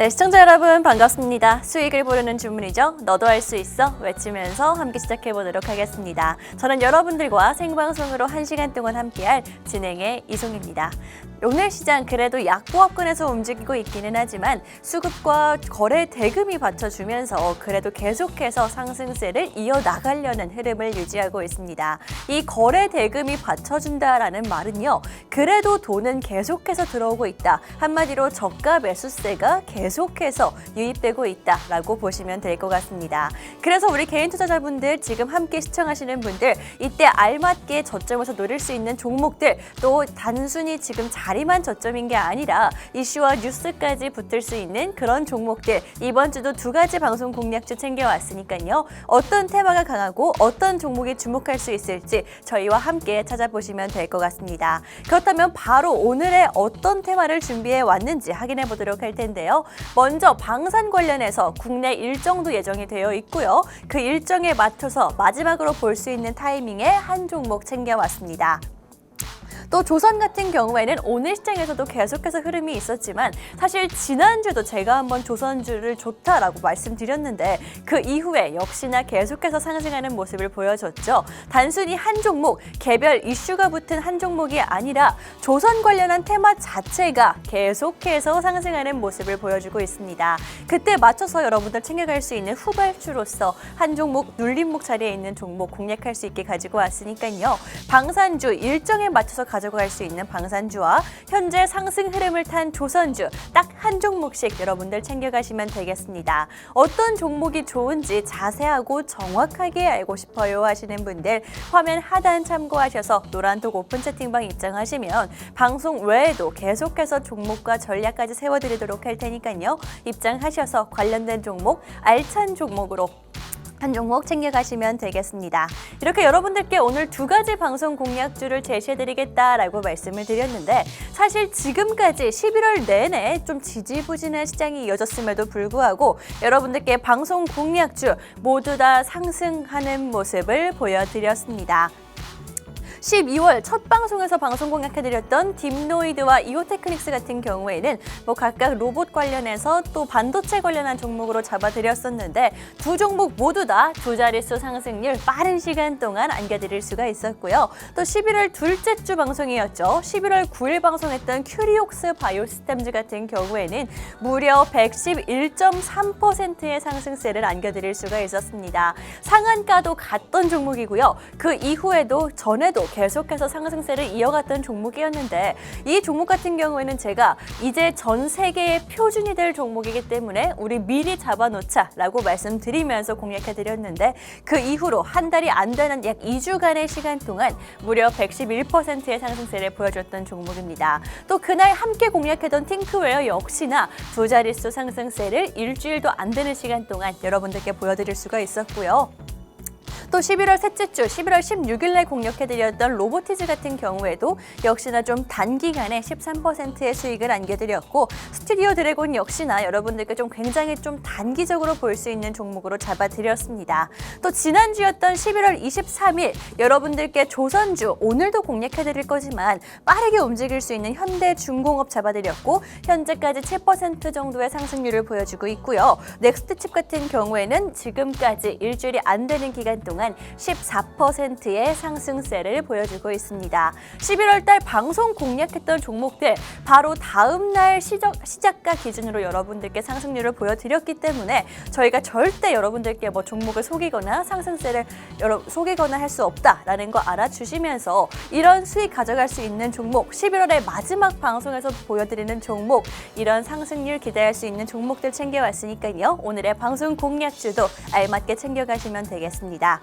네, 시청자 여러분 반갑습니다. 수익을 보려는 주문이죠. 너도 할 수 있어 외치면서 함께 시작해 보도록 하겠습니다. 저는 여러분들과 생방송으로 1시간 동안 함께할 진행의 이송입니다. 오늘 시장 그래도 약보합권에서 움직이고 있기는 하지만 수급과 거래 대금이 받쳐주면서 그래도 계속해서 상승세를 이어나가려는 흐름을 유지하고 있습니다. 이 거래 대금이 받쳐준다라는 말은요. 그래도 돈은 계속해서 들어오고 있다. 한마디로 저가 매수세가 계속해서 유입되고 있다라고 보시면 될 것 같습니다. 그래서 우리 개인 투자자분들 지금 함께 시청하시는 분들 이때 알맞게 저점에서 노릴 수 있는 종목들 또 단순히 지금 자리만 저점인 게 아니라 이슈와 뉴스까지 붙을 수 있는 그런 종목들 이번 주도 2가지 방송 공략주 챙겨왔으니까요. 어떤 테마가 강하고 어떤 종목에 주목할 수 있을지 저희와 함께 찾아보시면 될 것 같습니다. 그렇다면 바로 오늘의 어떤 테마를 준비해 왔는지 확인해 보도록 할 텐데요. 먼저 방산 관련해서 국내 일정도 예정이 되어 있고요. 그 일정에 맞춰서 마지막으로 볼 수 있는 타이밍에 한 종목 챙겨왔습니다. 또 조선 같은 경우에는 오늘 시장에서도 계속해서 흐름이 있었지만 사실 지난주도 제가 한번 조선주를 좋다라고 말씀드렸는데 그 이후에 역시나 계속해서 상승하는 모습을 보여줬죠. 단순히 한 종목, 개별 이슈가 붙은 한 종목이 아니라 조선 관련한 테마 자체가 계속해서 상승하는 모습을 보여주고 있습니다. 그때 맞춰서 여러분들 챙겨갈 수 있는 후발주로서 한 종목, 눌림목 자리에 있는 종목 공략할 수 있게 가지고 왔으니까요. 방산주 일정에 맞춰서 가져갈 수 있는 방산주와 현재 상승 흐름을 탄 조선주 딱 한 종목씩 여러분들 챙겨가시면 되겠습니다. 어떤 종목이 좋은지 자세하고 정확하게 알고 싶어요 하시는 분들 화면 하단 참고하셔서 노란톡 오픈 채팅방 입장하시면 방송 외에도 계속해서 종목과 전략까지 세워드리도록 할 테니까요. 입장하셔서 관련된 종목, 알찬 종목으로 한 종목 챙겨가시면 되겠습니다. 이렇게 여러분들께 오늘 2가지 방송 공략주를 제시해드리겠다라고 말씀을 드렸는데 사실 지금까지 11월 내내 좀 지지부진한 시장이 이어졌음에도 불구하고 여러분들께 방송 공략주 모두 다 상승하는 모습을 보여드렸습니다. 12월 첫 방송에서 방송 공략해드렸던 딥노이드와 이오테크닉스 같은 경우에는 각각 로봇 관련해서 또 반도체 관련한 종목으로 잡아드렸었는데 두 종목 모두 다 2자릿수 상승률 빠른 시간 동안 안겨드릴 수가 있었고요. 또 11월 둘째 주 방송이었죠. 11월 9일 방송했던 큐리옥스 바이오시스템즈 같은 경우에는 무려 111.3%의 상승세를 안겨드릴 수가 있었습니다. 상한가도 갔던 종목이고요. 그 이후에도 전에도 계속해서 상승세를 이어갔던 종목이었는데 이 종목 같은 경우에는 제가 이제 전 세계의 표준이 될 종목이기 때문에 우리 미리 잡아놓자라고 말씀드리면서 공략해드렸는데 그 이후로 한 달이 안 되는 약 2주간의 시간 동안 무려 111%의 상승세를 보여줬던 종목입니다. 또 그날 함께 공략했던 팅크웨어 역시나 2자릿수 상승세를 일주일도 안 되는 시간 동안 여러분들께 보여드릴 수가 있었고요. 또 11월 셋째 주 11월 16일 날 공략해드렸던 로보티즈 같은 경우에도 역시나 좀 단기간에 13%의 수익을 안겨드렸고 스튜디오 드래곤 역시나 여러분들께 좀 굉장히 좀 단기적으로 볼 수 있는 종목으로 잡아드렸습니다. 또 지난주였던 11월 23일 여러분들께 조선주 오늘도 공략해드릴 거지만 빠르게 움직일 수 있는 현대중공업 잡아드렸고 현재까지 7% 정도의 상승률을 보여주고 있고요. 넥스트칩 같은 경우에는 지금까지 일주일이 안 되는 기간 동안 14%의 상승세를 보여주고 있습니다. 11월 달 방송 공략했던 종목들 바로 다음 날 시작가 기준으로 여러분들께 상승률을 보여드렸기 때문에 저희가 절대 여러분들께 종목을 속이거나 상승세를 속이거나 할 수 없다라는 거 알아주시면서 이런 수익 가져갈 수 있는 종목 11월의 마지막 방송에서 보여드리는 종목 이런 상승률 기대할 수 있는 종목들 챙겨왔으니까요. 오늘의 방송 공략주도 알맞게 챙겨가시면 되겠습니다.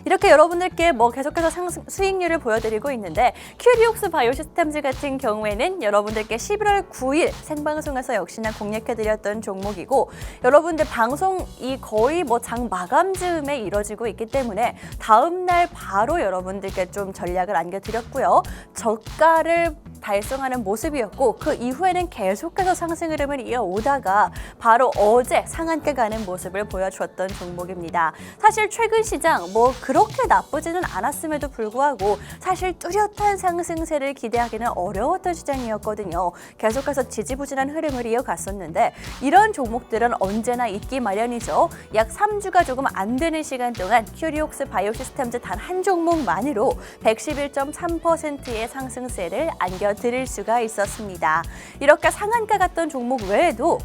이렇게 여러분들께 계속해서 수익률을 보여드리고 있는데 큐리옥스 바이오시스템즈 같은 경우에는 여러분들께 11월 9일 생방송에서 역시나 공략해드렸던 종목이고 여러분들 방송이 거의 장 마감 즈음에 이뤄지고 있기 때문에 다음 날 바로 여러분들께 좀 전략을 안겨드렸고요. 저가를 달성하는 모습이었고 그 이후에는 계속해서 상승 흐름을 이어오다가 바로 어제 상한가 가는 모습을 보여주었던 종목입니다. 사실 최근 시장 뭐 그렇게 나쁘지는 않았음에도 불구하고 사실 뚜렷한 상승세를 기대하기는 어려웠던 시장이었거든요. 계속해서 지지부진한 흐름을 이어갔었는데 이런 종목들은 언제나 있기 마련이죠. 약 3주가 조금 안 되는 시간 동안 큐리옥스 바이오시스템즈 단 한 종목만으로 111.3%의 상승세를 안겨드릴 수가 있었습니다. 이렇게 상한가 갔던 종목 외에도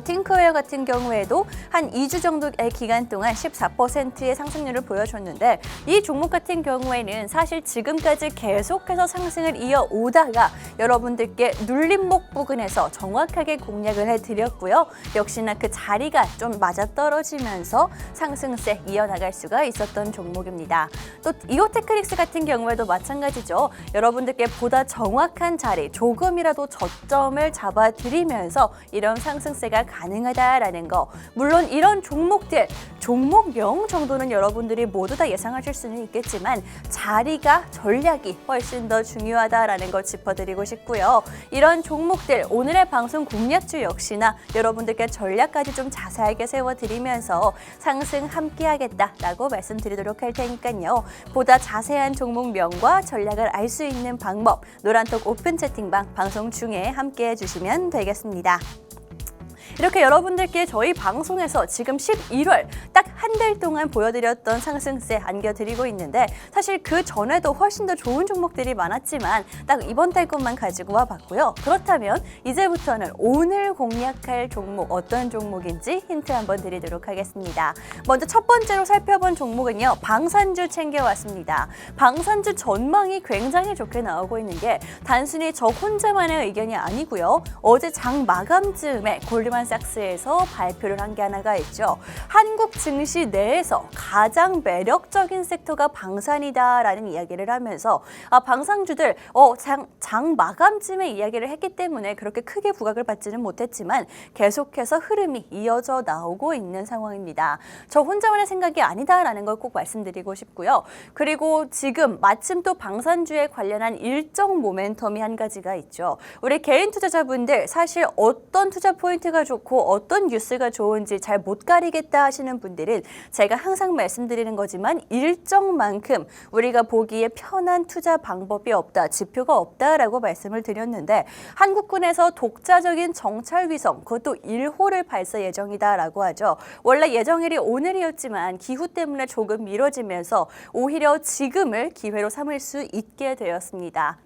팅크웨어 같은 경우에도 한 2주 정도의 기간 동안 14%의 상승률을 보여줬는데 이 종목 같은 경우에는 사실 지금까지 계속해서 상승을 이어오다가 여러분들께 눌림목 부근에서 정확하게 공략을 해드렸고요. 역시나 그 자리가 좀 맞아떨어지면서 상승세 이어나갈 수가 있었던 종목입니다. 또 이오테크닉스 같은 경우에도 마찬가지죠. 여러분들께 보다 정확한 자리, 조금이라도 저점을 잡아드리면서 이런 상승세가 가능하다라는 거. 물론 이런 종목들, 종목명 정도는 여러분들이 모두 다 예상하실 수는 있겠지만 자리가, 전략이 훨씬 더 중요하다라는 거 짚어드리고 싶고요. 이런 종목들, 오늘의 방송 공략주 역시나 여러분들께 전략까지 좀 자세하게 세워드리면서 상승 함께하겠다라고 말씀드리도록 할 테니까요. 보다 자세한 종목명과 전략을 알 수 있는 방법, 노란톡 오픈 채팅방 방송 중에 함께해 주시면 되겠습니다. 이렇게 여러분들께 저희 방송에서 지금 11월 딱 한 달 동안 보여드렸던 상승세 안겨드리고 있는데 사실 그 전에도 훨씬 더 좋은 종목들이 많았지만 딱 이번 달 것만 가지고 와봤고요. 그렇다면 이제부터는 오늘 공략할 종목 어떤 종목인지 힌트 한번 드리도록 하겠습니다. 먼저 첫 번째로 살펴본 종목은요. 방산주 챙겨왔습니다. 방산주 전망이 굉장히 좋게 나오고 있는 게 단순히 저 혼자만의 의견이 아니고요. 어제 장 마감쯤에 골드만삭스에서 발표를 한 게 하나가 있죠. 한국 증시 내에서 가장 매력적인 섹터가 방산이다라는 이야기를 하면서 방산주들 장 마감쯤에 이야기를 했기 때문에 그렇게 크게 부각을 받지는 못했지만 계속해서 흐름이 이어져 나오고 있는 상황입니다. 저 혼자만의 생각이 아니다라는 걸 꼭 말씀드리고 싶고요. 그리고 지금 마침 또 방산주에 관련한 일정 모멘텀이 한 가지가 있죠. 우리 개인 투자자분들 사실 어떤 투자 포인트가 좋고 어떤 뉴스가 좋은지 잘 못 가리겠다 하시는 분들은 제가 항상 말씀드리는 거지만 일정만큼 우리가 보기에 편한 투자 방법이 없다, 지표가 없다라고 말씀을 드렸는데 한국군에서 독자적인 정찰 위성, 그것도 1호를 발사 예정이다라고 하죠. 원래 예정일이 오늘이었지만 기후 때문에 조금 미뤄지면서 오히려 지금을 기회로 삼을 수 있게 되었습니다.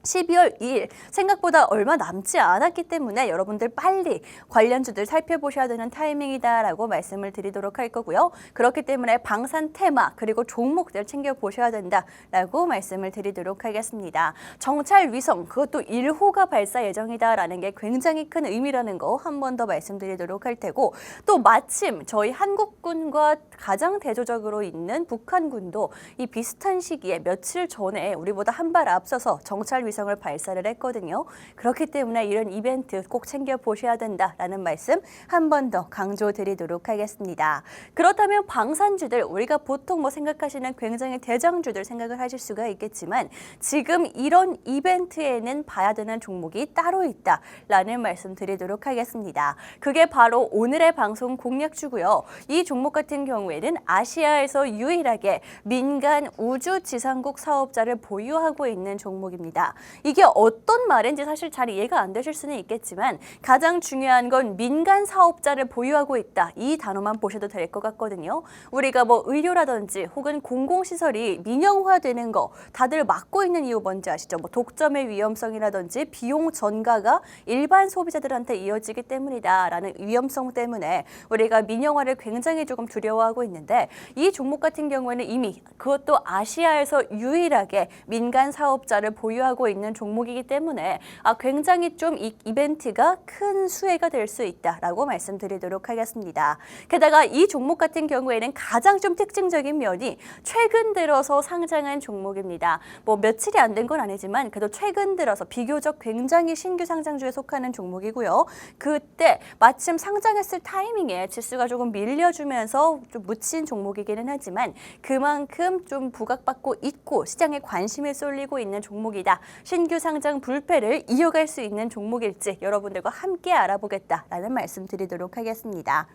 12월 2일 생각보다 얼마 남지 않았기 때문에 여러분들 빨리 관련주들 살펴보셔야 되는 타이밍이다라고 말씀을 드리도록 할 거고요. 그렇기 때문에 방산 테마 그리고 종목들 챙겨보셔야 된다라고 말씀을 드리도록 하겠습니다. 정찰 위성 그것도 1호가 발사 예정이다라는 게 굉장히 큰 의미라는 거 한 번 더 말씀드리도록 할 테고 또 마침 저희 한국군과 가장 대조적으로 있는 북한군도 이 비슷한 시기에 며칠 전에 우리보다 한 발 앞서서 정찰 위성 을 발사를 했거든요. 그렇기 때문에 이런 이벤트 꼭 챙겨보셔야 된다라는 말씀 한 번 더 강조드리도록 하겠습니다. 그렇다면 방산주들 우리가 보통 생각하시는 굉장히 대장주들 생각을 하실 수가 있겠지만 지금 이런 이벤트에는 봐야 되는 종목이 따로 있다라는 말씀 드리도록 하겠습니다. 그게 바로 오늘의 방송 공략주고요. 이 종목 같은 경우에는 아시아에서 유일하게 민간 우주 지상국 사업자를 보유하고 있는 종목입니다. 이게 어떤 말인지 사실 잘 이해가 안 되실 수는 있겠지만 가장 중요한 건 민간 사업자를 보유하고 있다. 이 단어만 보셔도 될 것 같거든요. 우리가 의료라든지 혹은 공공시설이 민영화되는 거 다들 막고 있는 이유 뭔지 아시죠? 독점의 위험성이라든지 비용 전가가 일반 소비자들한테 이어지기 때문이다라는 위험성 때문에 우리가 민영화를 굉장히 조금 두려워하고 있는데 이 종목 같은 경우에는 이미 그것도 아시아에서 유일하게 민간 사업자를 보유하고 있는 종목이기 때문에 굉장히 좀 이 이벤트가 큰 수혜가 될 수 있다라고 말씀드리도록 하겠습니다. 게다가 이 종목 같은 경우에는 가장 좀 특징적인 면이 최근 들어서 상장한 종목입니다. 며칠이 안 된 건 아니지만 그래도 최근 들어서 비교적 굉장히 신규 상장주에 속하는 종목이고요. 그때 마침 상장했을 타이밍에 지수가 조금 밀려주면서 좀 묻힌 종목이기는 하지만 그만큼 좀 부각받고 있고 시장에 관심이 쏠리고 있는 종목이다. 신규 상장 불패를 이어갈 수 있는 종목일지 여러분들과 함께 알아보겠다라는 말씀 드리도록 하겠습니다.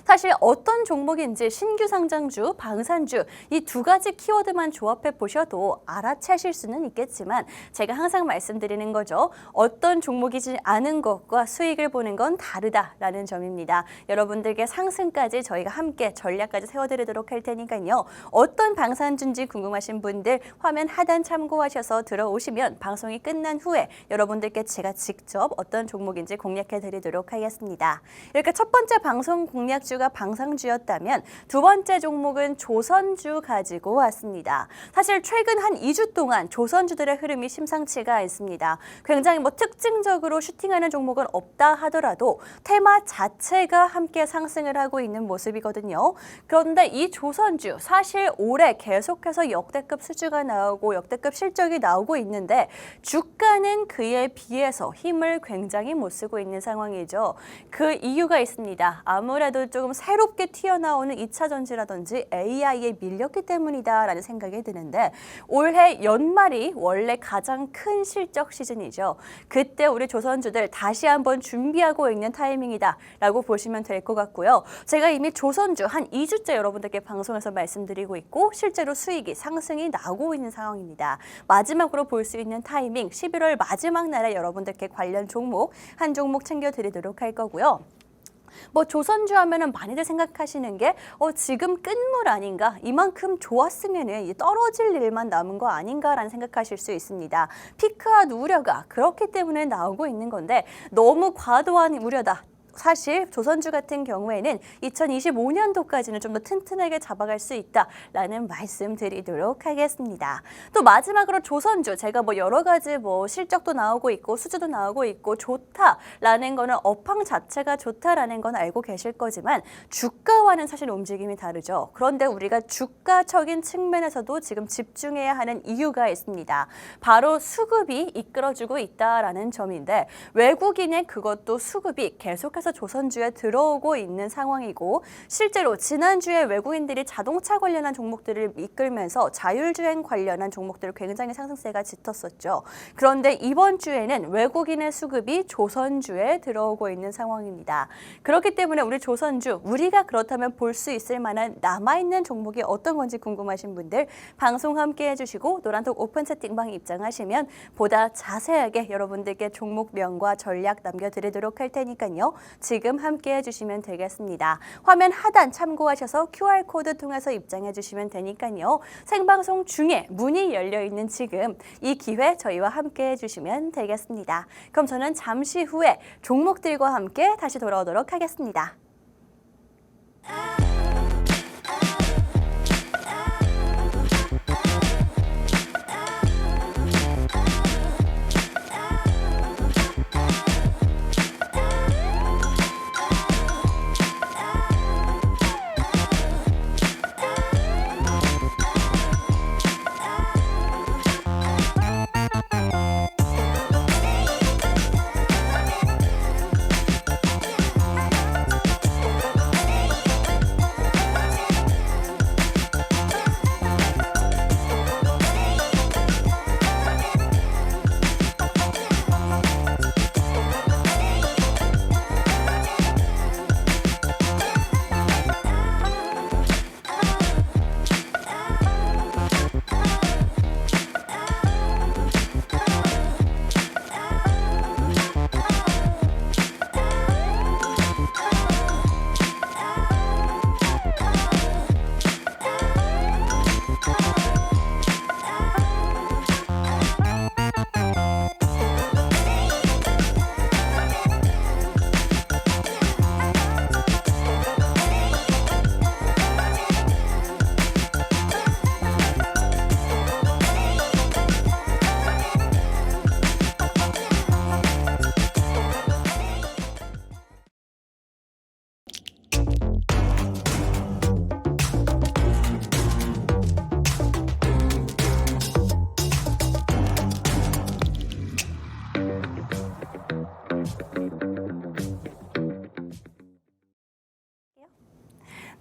사실 어떤 종목인지 신규 상장주, 방산주 이 두 가지 키워드만 조합해 보셔도 알아채실 수는 있겠지만 제가 항상 말씀드리는 거죠. 어떤 종목이지 않은 것과 수익을 보는 건 다르다라는 점입니다. 여러분들께 상승까지 저희가 함께 전략까지 세워드리도록 할 테니까요. 어떤 방산주인지 궁금하신 분들 화면 하단 참고하셔서 들어오시면 방송이 끝난 후에 여러분들께 제가 직접 어떤 종목인지 공략해 드리도록 하겠습니다. 이렇게 첫 번째 방송 공략주가 방산주였다면 두 번째 종목은 조선주 가지고 왔습니다. 사실 최근 한 2주 동안 조선주들의 흐름이 심상치가 않습니다. 굉장히 특징적으로 슈팅하는 종목은 없다 하더라도 테마 자체가 함께 상승을 하고 있는 모습이거든요. 그런데 이 조선주 사실 올해 계속해서 역대급 수주가 나오고 역대급 실적이 나오고 있는데 주가는 그에 비해서 힘을 굉장히 못 쓰고 있는 상황이죠. 그 이유가 있습니다. 아무래도 조금 새롭게 튀어나오는 2차 전지라든지 AI에 밀렸기 때문이다라는 생각이 드는데 올해 연말이 원래 가장 큰 실적 시즌이죠. 그때 우리 조선주들 다시 한번 준비하고 있는 타이밍이다라고 보시면 될 것 같고요. 제가 이미 조선주 한 2주째 여러분들께 방송에서 말씀드리고 있고 실제로 수익이 상승이 나오고 있는 상황입니다. 마지막으로 볼 수 있는 타이밍 11월 마지막 날에 여러분들께 관련 종목 한 종목 챙겨드리도록 할 거고요. 조선주 하면은 많이들 생각하시는 게 지금 끝물 아닌가? 이만큼 좋았으면은 떨어질 일만 남은 거 아닌가라는 생각하실 수 있습니다. 피크아웃 우려가 그렇기 때문에 나오고 있는 건데 너무 과도한 우려다. 사실 조선주 같은 경우에는 2025년도까지는 좀 더 튼튼하게 잡아갈 수 있다라는 말씀 드리도록 하겠습니다. 또 마지막으로 조선주 제가 여러 가지 실적도 나오고 있고 수주도 나오고 있고 좋다라는 거는 업황 자체가 좋다라는 건 알고 계실 거지만 주가와는 사실 움직임이 다르죠. 그런데 우리가 주가적인 측면에서도 지금 집중해야 하는 이유가 있습니다. 바로 수급이 이끌어주고 있다라는 점인데 외국인의 그것도 수급이 계속해서 조선주에 들어오고 있는 상황이고 실제로 지난주에 외국인들이 자동차 관련한 종목들을 이끌면서 자율주행 관련한 종목들을 굉장히 상승세가 짙었었죠. 그런데 이번 주에는 외국인의 수급이 조선주에 들어오고 있는 상황입니다. 그렇기 때문에 우리 조선주 우리가 그렇다면 볼 수 있을 만한 남아있는 종목이 어떤 건지 궁금하신 분들 방송 함께 해주시고 노란톡 오픈 채팅방 입장하시면 보다 자세하게 여러분들께 종목명과 전략 남겨드리도록 할 테니까요. 지금 함께 해주시면 되겠습니다. 화면 하단 참고하셔서 QR코드 통해서 입장해 주시면 되니까요. 생방송 중에 문이 열려있는 지금 이 기회 저희와 함께 해주시면 되겠습니다. 그럼 저는 잠시 후에 종목들과 함께 다시 돌아오도록 하겠습니다.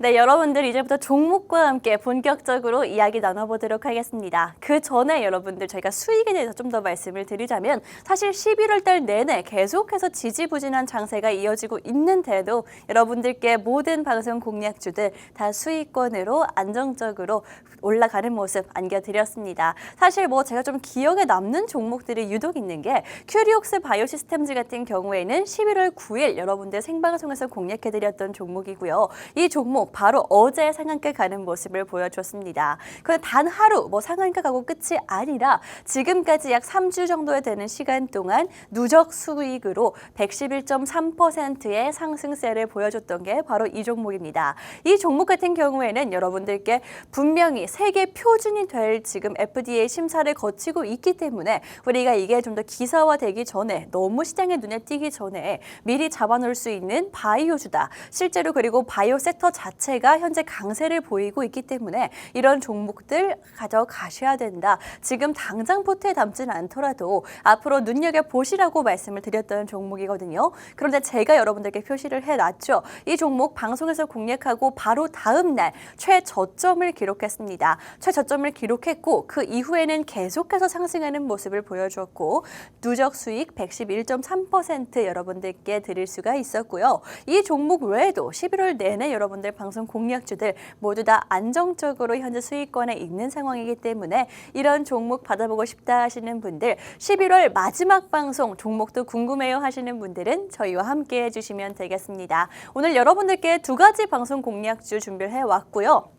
네, 여러분들 이제부터 종목과 함께 본격적으로 이야기 나눠보도록 하겠습니다. 그 전에 여러분들 저희가 수익에 대해서 좀 더 말씀을 드리자면 사실 11월 달 내내 계속해서 지지부진한 장세가 이어지고 있는데도 여러분들께 모든 방송 공략주들 다 수익권으로 안정적으로 올라가는 모습 안겨드렸습니다. 사실 뭐 제가 좀 기억에 남는 종목들이 유독 있는 게 큐리옥스 바이오시스템즈 같은 경우에는 11월 9일 여러분들 생방송에서 공략해드렸던 종목이고요. 이 종목 바로 어제 상한가 가는 모습을 보여줬습니다. 그런데 단 하루 뭐 상한가 가고 끝이 아니라 지금까지 약 3주 정도에 되는 시간 동안 누적 수익으로 111.3%의 상승세를 보여줬던 게 바로 이 종목입니다. 이 종목 같은 경우에는 여러분들께 분명히 세계 표준이 될 지금 FDA 심사를 거치고 있기 때문에 우리가 이게 좀 더 기사화되기 전에 너무 시장에 눈에 띄기 전에 미리 잡아놓을 수 있는 바이오주다. 실제로 그리고 바이오 섹터 자체가 현재 강세를 보이고 있기 때문에 이런 종목들 가져가셔야 된다. 지금 당장 포트에 담지는 않더라도 앞으로 눈여겨보시라고 말씀을 드렸던 종목이거든요. 그런데 제가 여러분들께 표시를 해놨죠. 이 종목 방송에서 공략하고 바로 다음 날 최저점을 기록했습니다. 최저점을 기록했고 그 이후에는 계속해서 상승하는 모습을 보여주었고 누적 수익 111.3% 여러분들께 드릴 수가 있었고요. 이 종목 외에도 11월 내내 여러분들 방송 공략주들 모두 다 안정적으로 현재 수익권에 있는 상황이기 때문에 이런 종목 받아보고 싶다 하시는 분들 11월 마지막 방송 종목도 궁금해요 하시는 분들은 저희와 함께 해주시면 되겠습니다. 오늘 여러분들께 두 가지 방송 공략주 준비를 해왔고요.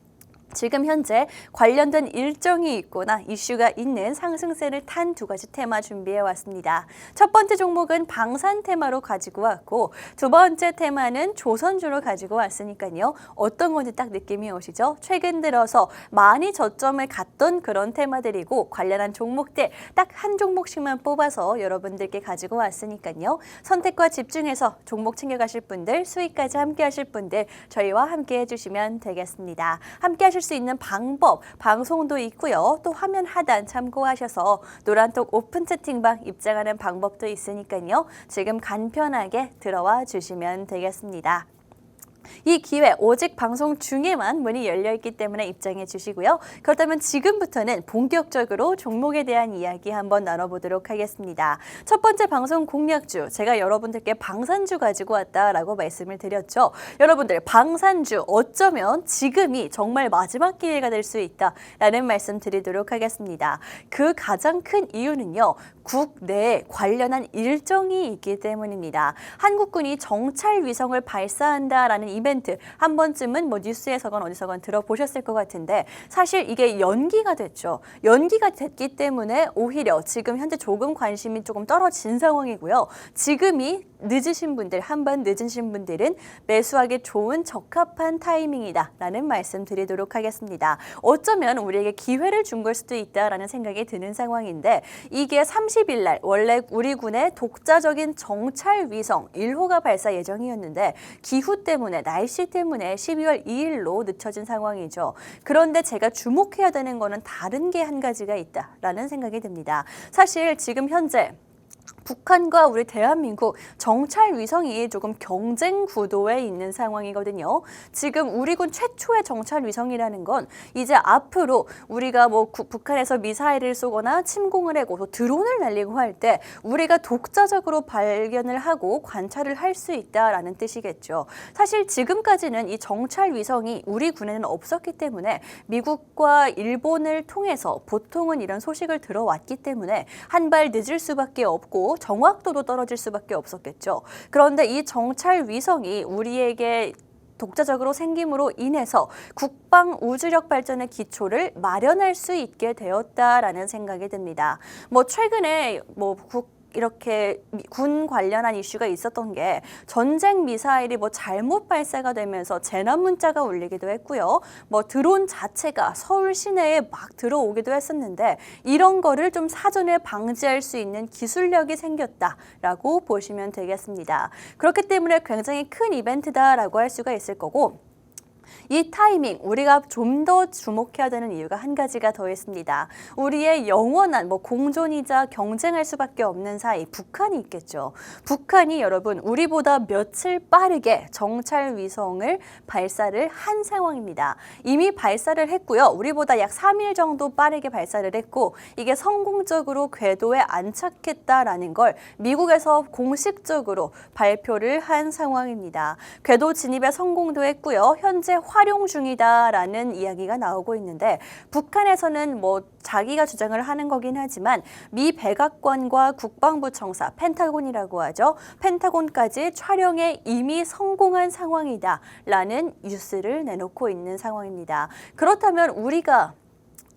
지금 현재 관련된 일정이 있거나 이슈가 있는 상승세를 탄 두 가지 테마 준비해 왔습니다. 첫 번째 종목은 방산 테마로 가지고 왔고 두 번째 테마는 조선주로 가지고 왔으니까요. 어떤 건지 딱 느낌이 오시죠? 최근 들어서 많이 저점을 갔던 그런 테마들이고 관련한 종목들 딱 한 종목씩만 뽑아서 여러분들께 가지고 왔으니까요. 선택과 집중해서 종목 챙겨가실 분들, 수익까지 함께 하실 분들 저희와 함께 해주시면 되겠습니다. 함께 하실 수 있는 방법, 방송도 있고요. 또 화면 하단 참고하셔서 노란톡 오픈 채팅방 입장하는 방법도 있으니까요. 지금 간편하게 들어와 주시면 되겠습니다. 이 기회 오직 방송 중에만 문이 열려있기 때문에 입장해 주시고요. 그렇다면 지금부터는 본격적으로 종목에 대한 이야기 한번 나눠보도록 하겠습니다. 첫 번째 방송 공략주, 제가 여러분들께 방산주 가지고 왔다라고 말씀을 드렸죠. 여러분들 방산주 어쩌면 지금이 정말 마지막 기회가 될 수 있다라는 말씀 드리도록 하겠습니다. 그 가장 큰 이유는요. 국내에 관련한 일정이 있기 때문입니다. 한국군이 정찰 위성을 발사한다라는 이벤트 한 번쯤은 뭐 뉴스에서건 어디서건 들어보셨을 것 같은데 사실 이게 연기가 됐죠. 연기가 됐기 때문에 오히려 지금 현재 조금 관심이 조금 떨어진 상황이고요. 지금이 늦으신 분들, 한 번 늦으신 분들은 매수하기 좋은 적합한 타이밍이다 라는 말씀 드리도록 하겠습니다. 어쩌면 우리에게 기회를 준 걸 수도 있다라는 생각이 드는 상황인데 이게 30일 날 원래 우리 군의 독자적인 정찰 위성 1호가 발사 예정이었는데 기후 때문에 날씨 때문에 12월 2일로 늦춰진 상황이죠. 그런데 제가 주목해야 되는 거는 다른 게 한 가지가 있다라는 생각이 듭니다. 사실 지금 현재 북한과 우리 대한민국 정찰 위성이 조금 경쟁 구도에 있는 상황이거든요. 지금 우리 군 최초의 정찰 위성이라는 건 이제 앞으로 우리가 뭐 북한에서 미사일을 쏘거나 침공을 하고 드론을 날리고 할 때 우리가 독자적으로 발견을 하고 관찰을 할 수 있다라는 뜻이겠죠. 사실 지금까지는 이 정찰 위성이 우리 군에는 없었기 때문에 미국과 일본을 통해서 보통은 이런 소식을 들어왔기 때문에 한 발 늦을 수밖에 없고 정확도도 떨어질 수밖에 없었겠죠. 그런데 이 정찰 위성이 우리에게 독자적으로 생김으로 인해서 국방 우주력 발전의 기초를 마련할 수 있게 되었다라는 생각이 듭니다. 뭐 최근에 이렇게 군 관련한 이슈가 있었던 게 전쟁 미사일이 뭐 잘못 발사가 되면서 재난 문자가 울리기도 했고요. 뭐 드론 자체가 서울 시내에 막 들어오기도 했었는데 이런 거를 좀 사전에 방지할 수 있는 기술력이 생겼다라고 보시면 되겠습니다. 그렇기 때문에 굉장히 큰 이벤트다라고 할 수가 있을 거고 이 타이밍 우리가 좀 더 주목해야 되는 이유가 한 가지가 더 있습니다. 우리의 영원한 공존이자 경쟁할 수밖에 없는 사이 북한이 있겠죠. 북한이 여러분 우리보다 며칠 빠르게 정찰 위성을 발사를 한 상황입니다. 이미 발사를 했고요. 우리보다 약 3일 정도 빠르게 발사를 했고 이게 성공적으로 궤도에 안착했다라는 걸 미국에서 공식적으로 발표를 한 상황입니다. 궤도 진입에 성공도 했고요. 현재 활용 중이다라는 이야기가 나오고 있는데 북한에서는 자기가 주장을 하는 거긴 하지만 미 백악관과 국방부 청사, 펜타곤이라고 하죠. 펜타곤까지 촬영에 이미 성공한 상황이다라는 뉴스를 내놓고 있는 상황입니다. 그렇다면 우리가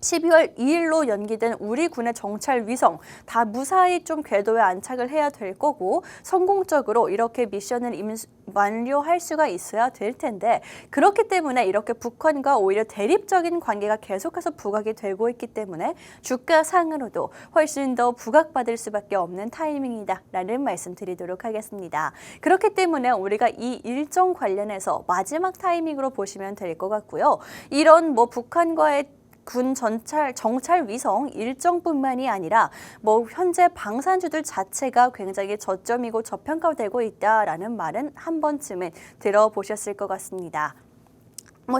12월 2일로 연기된 우리 군의 정찰 위성 다 무사히 좀 궤도에 안착을 해야 될 거고 성공적으로 이렇게 미션을 완료할 수가 있어야 될 텐데 그렇기 때문에 이렇게 북한과 오히려 대립적인 관계가 계속해서 부각이 되고 있기 때문에 주가상으로도 훨씬 더 부각받을 수밖에 없는 타이밍이다라는 말씀 드리도록 하겠습니다. 그렇기 때문에 우리가 이 일정 관련해서 마지막 타이밍으로 보시면 될 것 같고요. 이런 북한과의 군 정찰 위성 일정뿐만이 아니라 현재 방산주들 자체가 굉장히 저점이고 저평가되고 있다라는 말은 한 번쯤은 들어보셨을 것 같습니다.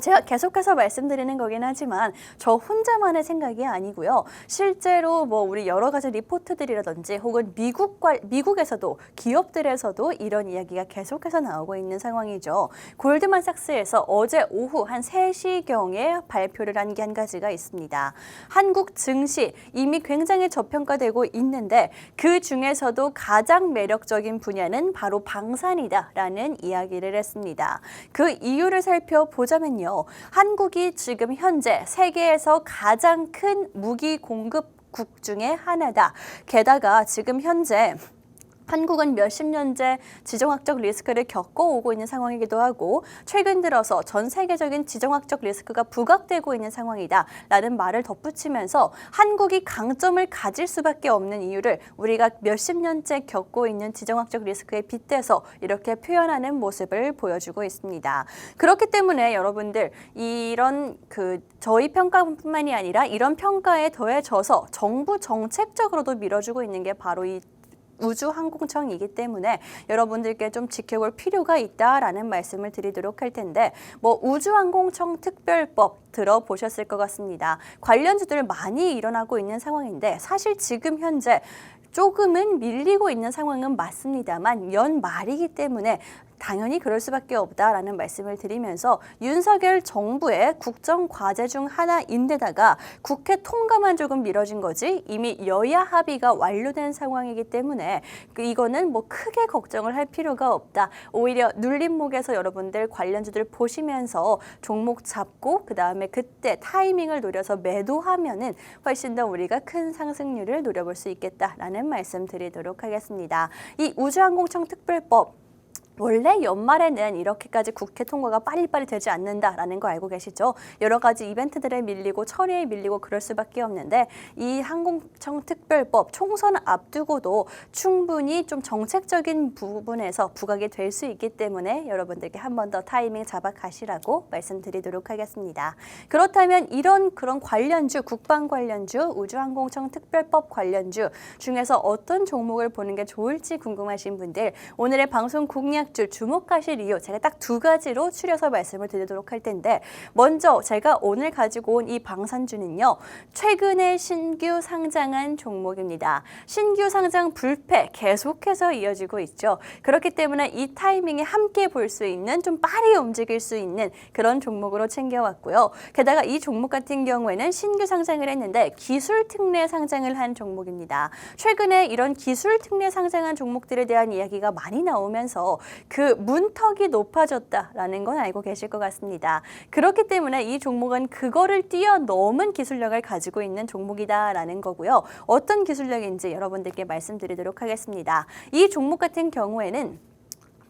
제가 계속해서 말씀드리는 거긴 하지만 저 혼자만의 생각이 아니고요. 실제로 우리 여러 가지 리포트들이라든지 혹은 미국에서도 기업들에서도 이런 이야기가 계속해서 나오고 있는 상황이죠. 골드만삭스에서 어제 오후 한 3시경에 발표를 한 게 한 가지가 있습니다. 한국 증시 이미 굉장히 저평가되고 있는데 그 중에서도 가장 매력적인 분야는 바로 방산이다라는 이야기를 했습니다. 그 이유를 살펴보자면 한국이 지금 현재 세계에서 가장 큰 무기 공급국 중에 하나다. 게다가 지금 현재 한국은 몇십 년째 지정학적 리스크를 겪어오고 있는 상황이기도 하고 최근 들어서 전 세계적인 지정학적 리스크가 부각되고 있는 상황이다 라는 말을 덧붙이면서 한국이 강점을 가질 수밖에 없는 이유를 우리가 몇십 년째 겪고 있는 지정학적 리스크에 빗대서 이렇게 표현하는 모습을 보여주고 있습니다. 그렇기 때문에 여러분들 이런 저희 평가뿐만이 아니라 이런 평가에 더해져서 정부 정책적으로도 밀어주고 있는 게 바로 이 우주항공청이기 때문에 여러분들께 좀 지켜볼 필요가 있다라는 말씀을 드리도록 할 텐데 우주항공청 특별법 들어보셨을 것 같습니다. 관련주들 많이 일어나고 있는 상황인데 사실 지금 현재 조금은 밀리고 있는 상황은 맞습니다만 연말이기 때문에 당연히 그럴 수밖에 없다라는 말씀을 드리면서 윤석열 정부의 국정과제 중 하나인데다가 국회 통과만 조금 미뤄진 거지 이미 여야 합의가 완료된 상황이기 때문에 이거는 크게 걱정을 할 필요가 없다. 오히려 눌림목에서 여러분들 관련주들 보시면서 종목 잡고 그다음에 그때 타이밍을 노려서 매도하면은 훨씬 더 우리가 큰 상승률을 노려볼 수 있겠다라는 말씀 드리도록 하겠습니다. 이 우주항공청 특별법 원래 연말에는 이렇게까지 국회 통과가 빨리빨리 되지 않는다라는 거 알고 계시죠? 여러 가지 이벤트들에 밀리고 처리에 밀리고 그럴 수밖에 없는데 이 항공청 특별법 총선 앞두고도 충분히 좀 정책적인 부분에서 부각이 될 수 있기 때문에 여러분들께 한 번 더 타이밍 잡아 가시라고 말씀드리도록 하겠습니다. 그렇다면 그런 관련주, 국방 관련주, 우주항공청 특별법 관련주 중에서 어떤 종목을 보는 게 좋을지 궁금하신 분들 오늘의 방송 공략 줄 주목하실 이유 제가 딱 2가지로 추려서 말씀을 드리도록 할 텐데 먼저 제가 오늘 가지고 온 이 방산주는요. 최근에 신규 상장한 종목입니다. 신규 상장 불패 계속해서 이어지고 있죠. 그렇기 때문에 이 타이밍에 함께 볼 수 있는 좀 빠르게 움직일 수 있는 그런 종목으로 챙겨왔고요. 게다가 이 종목 같은 경우에는 신규 상장을 했는데 기술 특례 상장을 한 종목입니다. 최근에 이런 기술 특례 상장한 종목들에 대한 이야기가 많이 나오면서 그 문턱이 높아졌다라는 건 알고 계실 것 같습니다. 그렇기 때문에 이 종목은 그거를 뛰어넘은 기술력을 가지고 있는 종목이다라는 거고요. 어떤 기술력인지 여러분들께 말씀드리도록 하겠습니다. 이 종목 같은 경우에는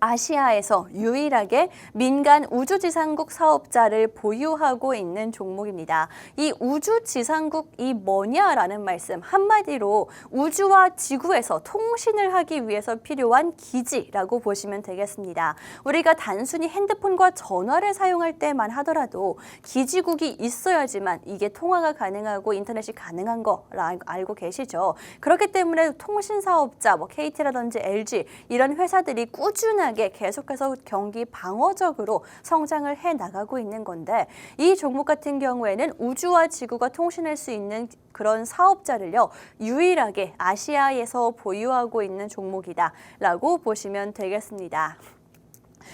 아시아에서 유일하게 민간 우주지상국 사업자를 보유하고 있는 종목입니다. 이 우주지상국이 뭐냐라는 말씀, 한마디로 우주와 지구에서 통신을 하기 위해서 필요한 기지라고 보시면 되겠습니다. 우리가 단순히 핸드폰과 전화를 사용할 때만 하더라도 기지국이 있어야지만 이게 통화가 가능하고 인터넷이 가능한 거 알고 계시죠? 그렇기 때문에 통신 사업자, KT라든지 LG 이런 회사들이 꾸준하게 계속해서 경기 방어적으로 성장을 해 나가고 있는 건데, 이 종목 같은 경우에는 우주와 지구가 통신할 수 있는 그런 사업자를요, 유일하게 아시아에서 보유하고 있는 종목이다라고 보시면 되겠습니다.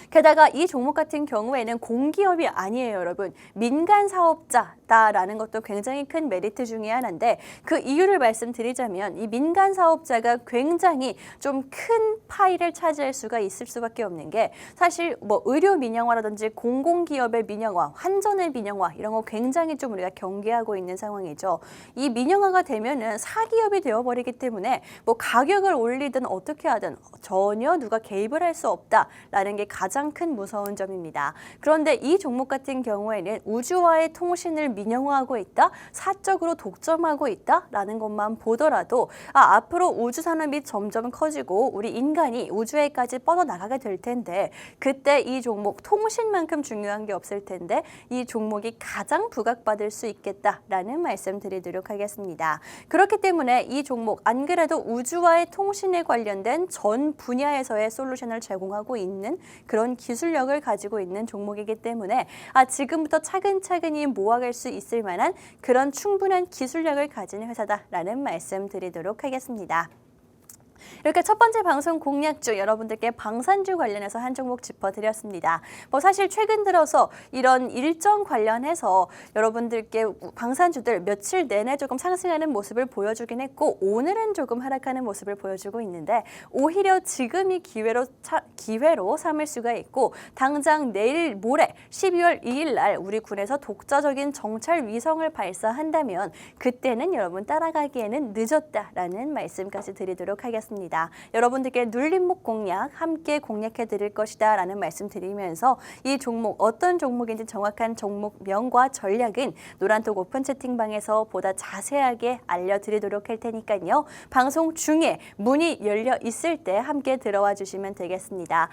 게다가 이 종목 같은 경우에는 공기업이 아니에요, 여러분. 민간 사업자다라는 것도 굉장히 큰 메리트 중에 하나인데, 그 이유를 말씀드리자면 이 민간 사업자가 굉장히 좀 큰 파일을 차지할 수가 있을 수밖에 없는 게, 사실 의료 민영화라든지 공공기업의 민영화, 환전의 민영화 이런 거 굉장히 좀 우리가 경계하고 있는 상황이죠. 이 민영화가 되면은 사기업이 되어버리기 때문에 가격을 올리든 어떻게 하든 전혀 누가 개입을 할 수 없다라는 게 가장 큰 무서운 점입니다. 그런데 이 종목 같은 경우에는 우주와의 통신을 민영화하고 있다, 사적으로 독점하고 있다라는 것만 보더라도 앞으로 우주 산업이 점점 커지고 우리 인간이 우주에까지 뻗어나가게 될 텐데, 그때 이 종목 통신만큼 중요한 게 없을 텐데 이 종목이 가장 부각받을 수 있겠다라는 말씀 드리도록 하겠습니다. 그렇기 때문에 이 종목 안 그래도 우주와의 통신에 관련된 전 분야에서의 솔루션을 제공하고 있는 그런 기술력을 가지고 있는 종목이기 때문에 지금부터 차근차근히 모아갈 수 있을 만한 그런 충분한 기술력을 가진 회사다라는 말씀 드리도록 하겠습니다. 이렇게 첫 번째 방송 공략주, 여러분들께 방산주 관련해서 한 종목 짚어드렸습니다. 사실 최근 들어서 이런 일정 관련해서 여러분들께 방산주들 며칠 내내 조금 상승하는 모습을 보여주긴 했고, 오늘은 조금 하락하는 모습을 보여주고 있는데, 오히려 지금이 기회로 삼을 수가 있고, 당장 내일 모레 12월 2일 날 우리 군에서 독자적인 정찰 위성을 발사한다면 그때는 여러분 따라가기에는 늦었다라는 말씀까지 드리도록 하겠습니다. 여러분들께 눌림목 공략 함께 공략해 드릴 것이다 라는 말씀 드리면서, 이 종목 어떤 종목인지 정확한 종목명과 전략은 노란톡 오픈 채팅방에서 보다 자세하게 알려드리도록 할 테니까요. 방송 중에 문이 열려 있을 때 함께 들어와 주시면 되겠습니다.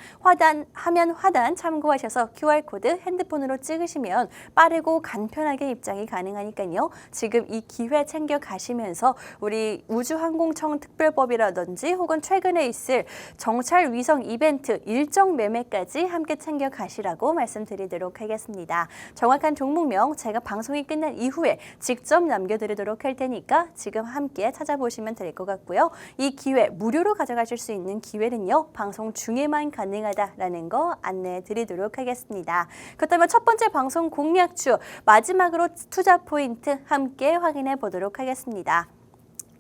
화면 하단 참고하셔서 QR코드 핸드폰으로 찍으시면 빠르고 간편하게 입장이 가능하니까요. 지금 이 기회 챙겨 가시면서 우리 우주항공청 특별법이라든지 혹은 최근에 있을 정찰 위성 이벤트 일정 매매까지 함께 챙겨 가시라고 말씀드리도록 하겠습니다. 정확한 종목명 제가 방송이 끝난 이후에 직접 남겨드리도록 할 테니까 지금 함께 찾아보시면 될 것 같고요. 이 기회 무료로 가져가실 수 있는 기회는요, 방송 중에만 가능하다라는 거 안내해 드리도록 하겠습니다. 그렇다면 첫 번째 방송 공략주, 마지막으로 투자 포인트 함께 확인해 보도록 하겠습니다.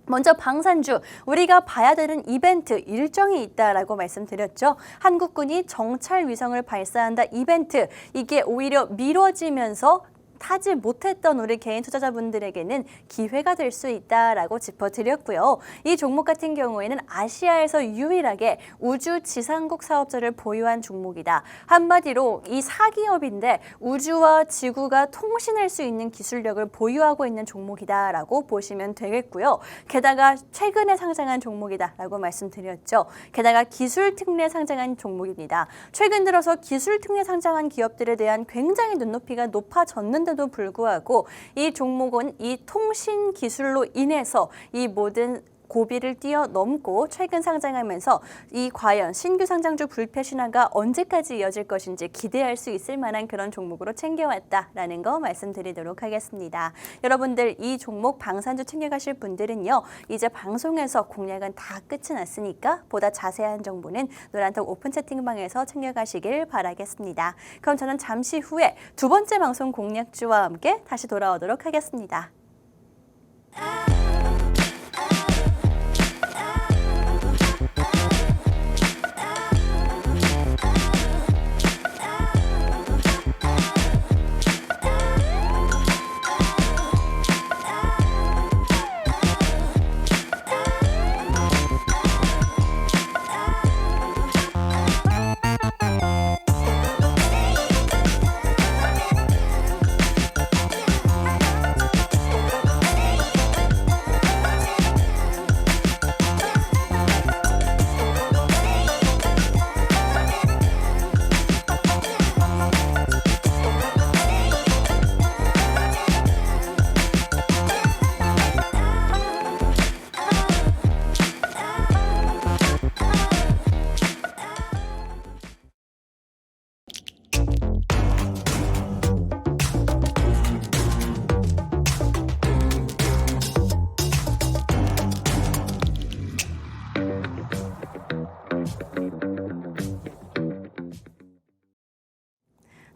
먼저 방산주, 우리가 봐야 되는 이벤트 일정이 있다라고 말씀드렸죠. 한국군이 정찰 위성을 발사한다 이벤트, 이게 오히려 미뤄지면서 타지 못했던 우리 개인 투자자분들에게는 기회가 될 수 있다라고 짚어드렸고요. 이 종목 같은 경우에는 아시아에서 유일하게 우주 지상국 사업자를 보유한 종목이다. 한마디로 이 사기업인데 우주와 지구가 통신할 수 있는 기술력을 보유하고 있는 종목이다라고 보시면 되겠고요. 게다가 최근에 상장한 종목이다라고 말씀드렸죠. 게다가 기술 특례 상장한 종목입니다. 최근 들어서 기술 특례 상장한 기업들에 대한 굉장히 눈높이가 높아졌는 데도 불구하고 이 종목은 이 통신 기술로 인해서 이 모든 고비를 뛰어넘고 최근 상장하면서 이 과연 신규 상장주 불패 신화가 언제까지 이어질 것인지 기대할 수 있을 만한 그런 종목으로 챙겨왔다라는 거 말씀드리도록 하겠습니다. 여러분들 이 종목 방산주 챙겨가실 분들은요, 이제 방송에서 공략은 다 끝이 났으니까 보다 자세한 정보는 노란톡 오픈 채팅방에서 챙겨가시길 바라겠습니다. 그럼 저는 잠시 후에 두 번째 방송 공략주와 함께 다시 돌아오도록 하겠습니다.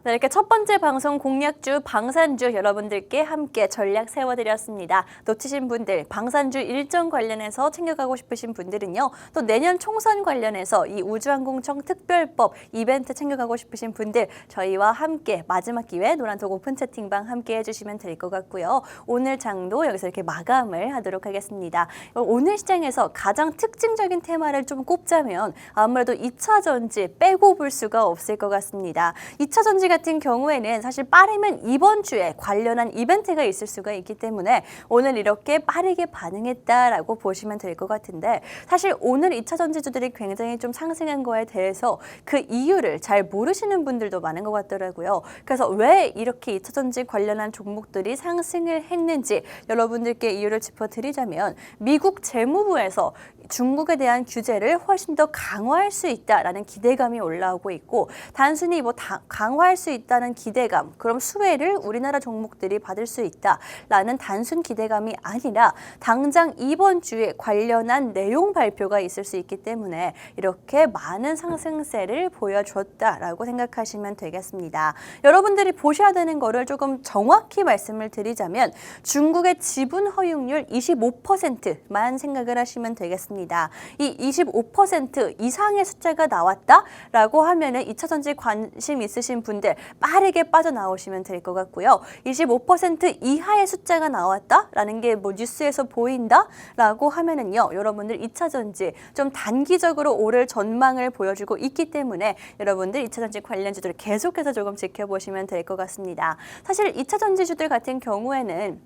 네, 이렇게 첫 번째 방송 공약주 방산주 여러분들께 함께 전략 세워드렸습니다. 놓치신 분들, 방산주 일정 관련해서 챙겨가고 싶으신 분들은요. 또 내년 총선 관련해서 이 우주항공청 특별법 이벤트 챙겨가고 싶으신 분들 저희와 함께 마지막 기회 노란톡 오픈 채팅방 함께 해주시면 될 것 같고요. 오늘 장도 여기서 이렇게 마감을 하도록 하겠습니다. 오늘 시장에서 가장 특징적인 테마를 좀 꼽자면 아무래도 2차 전지 빼고 볼 수가 없을 것 같습니다. 2차 전지 같은 경우에는 사실 빠르면 이번 주에 관련한 이벤트가 있을 수가 있기 때문에 오늘 이렇게 빠르게 반응했다라고 보시면 될 것 같은데 사실 오늘 2차 전지주들이 굉장히 좀 상승한 거에 대해서 그 이유를 잘 모르시는 분들도 많은 것 같더라고요. 그래서 왜 이렇게 2차 전지 관련한 종목들이 상승을 했는지 여러분들께 이유를 짚어드리자면 미국 재무부에서 중국에 대한 규제를 훨씬 더 강화할 수 있다라는 기대감이 올라오고 있고 단순히 강화할 수 있다는 기대감, 그럼 수혜를 우리나라 종목들이 받을 수 있다라는 단순 기대감이 아니라 당장 이번 주에 관련한 내용 발표가 있을 수 있기 때문에 이렇게 많은 상승세를 보여줬다라고 생각하시면 되겠습니다. 여러분들이 보셔야 되는 거를 조금 정확히 말씀을 드리자면 중국의 지분 허용률 25%만 생각을 하시면 되겠습니다. 이 25% 이상의 숫자가 나왔다라고 하면은 2차 전지 관심 있으신 분들 빠르게 빠져나오시면 될 것 같고요. 25% 이하의 숫자가 나왔다라는 게 뭐 뉴스에서 보인다라고 하면은요. 여러분들 2차 전지 좀 단기적으로 오를 전망을 보여주고 있기 때문에 여러분들 2차 전지 관련주들 계속해서 조금 지켜보시면 될 것 같습니다. 사실 2차 전지주들 같은 경우에는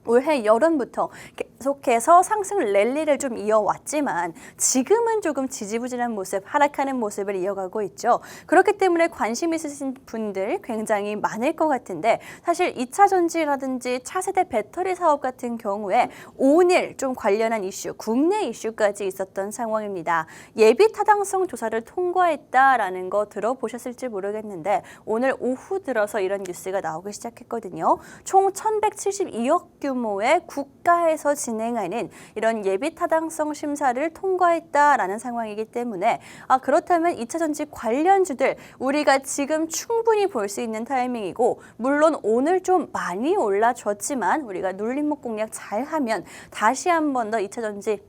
올해 여름부터 계속해서 상승 랠리를 좀 이어왔지만 지금은 조금 지지부진한 모습, 하락하는 모습을 이어가고 있죠. 그렇기 때문에 관심 있으신 분들 굉장히 많을 것 같은데 사실 2차 전지라든지 차세대 배터리 사업 같은 경우에 오늘 좀 관련한 이슈, 국내 이슈까지 있었던 상황입니다. 예비 타당성 조사를 통과했다라는 거 들어보셨을지 모르겠는데 오늘 오후 들어서 이런 뉴스가 나오기 시작했거든요. 총 1,172억 규모의 국가에서 진행하는 이런 예비 타당성 심사를 통과했다라는 상황이기 때문에 그렇다면 2차 전지 관련주들 우리가 지금 충분히 볼 수 있는 타이밍이고 물론 오늘 좀 많이 올라줬지만 우리가 눌림목 공략 잘하면 다시 한 번 더 2차 전지